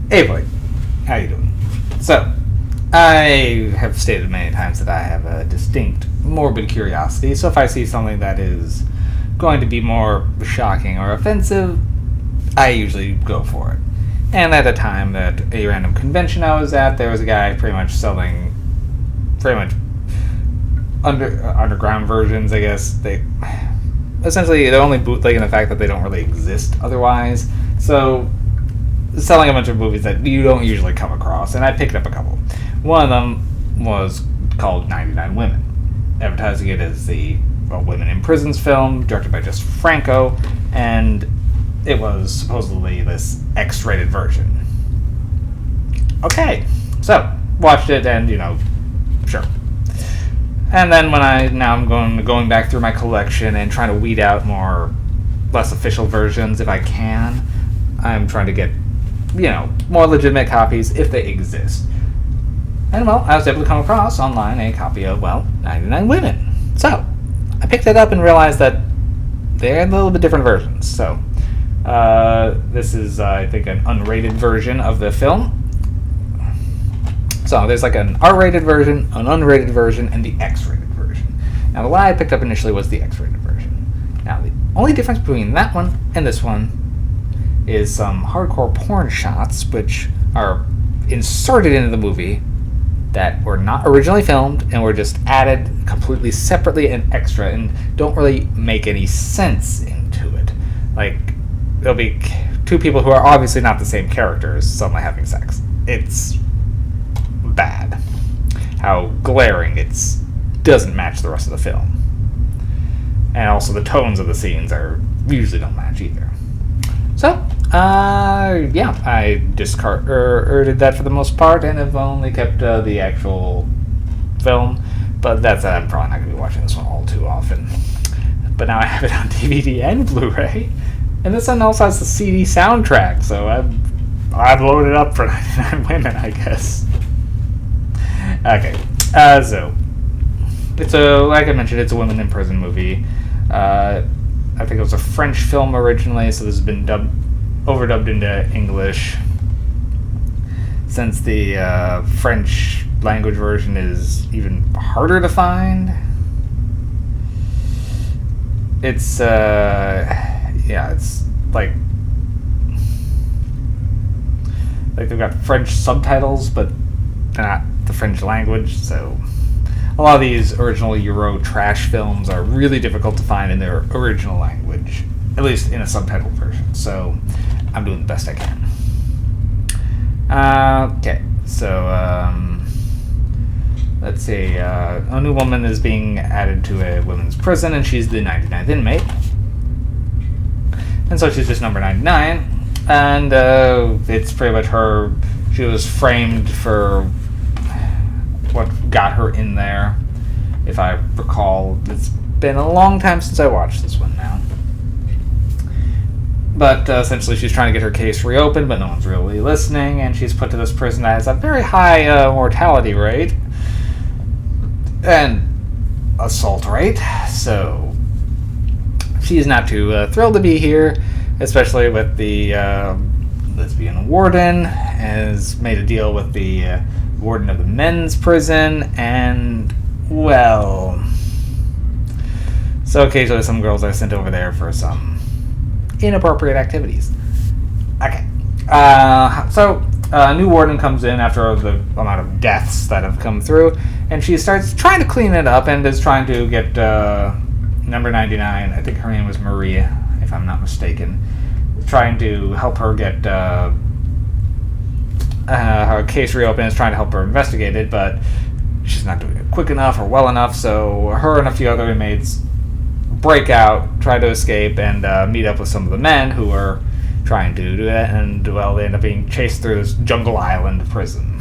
Hey, boy. How you doing? So, I have stated many times that I have a distinct morbid curiosity, so if I see something that is going to be more shocking or offensive, I usually go for it. And at a time at a random convention I was at, there was a guy pretty much selling underground versions, I guess. They're only bootlegging the fact that they don't really exist otherwise. So, selling a bunch of movies that you don't usually come across, and I picked up a couple. One of them was called 99 Women, advertising it as the Women in Prisons film, directed by Jess Franco, and it was supposedly this X-rated version. Okay, so watched it, and sure. And then I'm going back through my collection and trying to weed out less official versions if I can. I'm trying to get more legitimate copies if they exist. And I was able to come across online a copy of 99 Women. So I picked it up and realized that they're a little bit different versions. So this is, I think, an unrated version of the film. So there's like an R-rated version, an unrated version, and the X-rated version. Now the one I picked up initially was the X-rated version. Now the only difference between that one and this one is some hardcore porn shots which are inserted into the movie that were not originally filmed and were just added completely separately and extra and don't really make any sense into it. Like, there'll be two people who are obviously not the same characters suddenly having sex. It's bad how glaring it doesn't match the rest of the film. And also the tones of the scenes usually don't match either. So, I discarded that for the most part, and have only kept the actual film. But that said, I'm probably not going to be watching this one all too often. But now I have it on DVD and Blu-ray, and this one also has the CD soundtrack, so I've loaded up for 99 Women, I guess. Okay, so it's like I mentioned, it's a women in prison movie. I think it was a French film originally, so this has been overdubbed into English. Since the French language version is even harder to find, it's like they've got French subtitles, but they're not the French language, so a lot of these original Euro trash films are really difficult to find in their original language, at least in a subtitled version, so I'm doing the best I can. Okay, so let's see, a new woman is being added to a women's prison, and she's the 99th inmate, and so she's just number 99, and it's pretty much she was framed for what got her in there. If I recall, it's been a long time since I watched this one now. But essentially she's trying to get her case reopened, but no one's really listening, and she's put to this prison that has a very high mortality rate and assault rate, so she's not too thrilled to be here, especially with the lesbian warden has made a deal with the warden of the men's prison, and so occasionally some girls are sent over there for some inappropriate activities. Okay, so a new warden comes in after the amount of deaths that have come through, and she starts trying to clean it up and is trying to get number 99, I think her name was Maria, if I'm not mistaken, trying to help her get her case reopened, is trying to help her investigate it, but she's not doing it quick enough or well enough, so her and a few other inmates break out, try to escape, and meet up with some of the men who are trying to do that, and they end up being chased through this jungle island prison.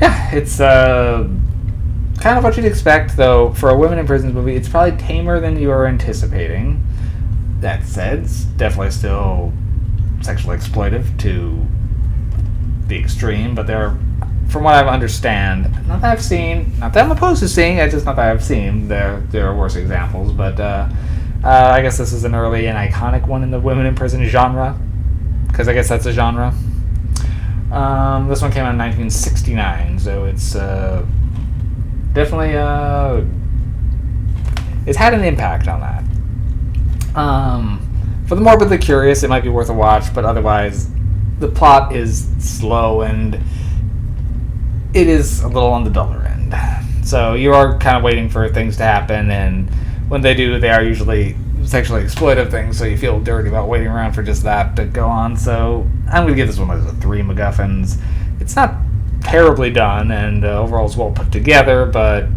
Yeah, it's kind of what you'd expect, though for a women in prisons movie, it's probably tamer than you were anticipating. That said, it's definitely still sexually exploitive to the extreme, but from what I understand, not that I've seen, not that I'm opposed to seeing, it's just not that I've seen, there are worse examples, but I guess this is an early and iconic one in the women in prison genre, because I guess that's a genre. This one came out in 1969, so it's definitely it's had an impact on that. For the morbidly curious, it might be worth a watch, but otherwise, the plot is slow and it is a little on the duller end. So you are kind of waiting for things to happen, and when they do, they are usually sexually exploitive things, so you feel dirty about waiting around for just that to go on. So I'm going to give this one a 3 MacGuffins. It's not terribly done, and overall it's well put together, but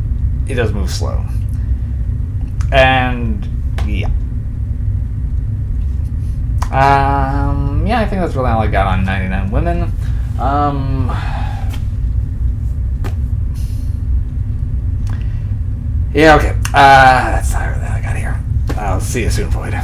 it does move slow. And yeah. Yeah, I think that's really all I got on 99 Women. Yeah, okay. That's not really all I got here. I'll see you soon, Floyd.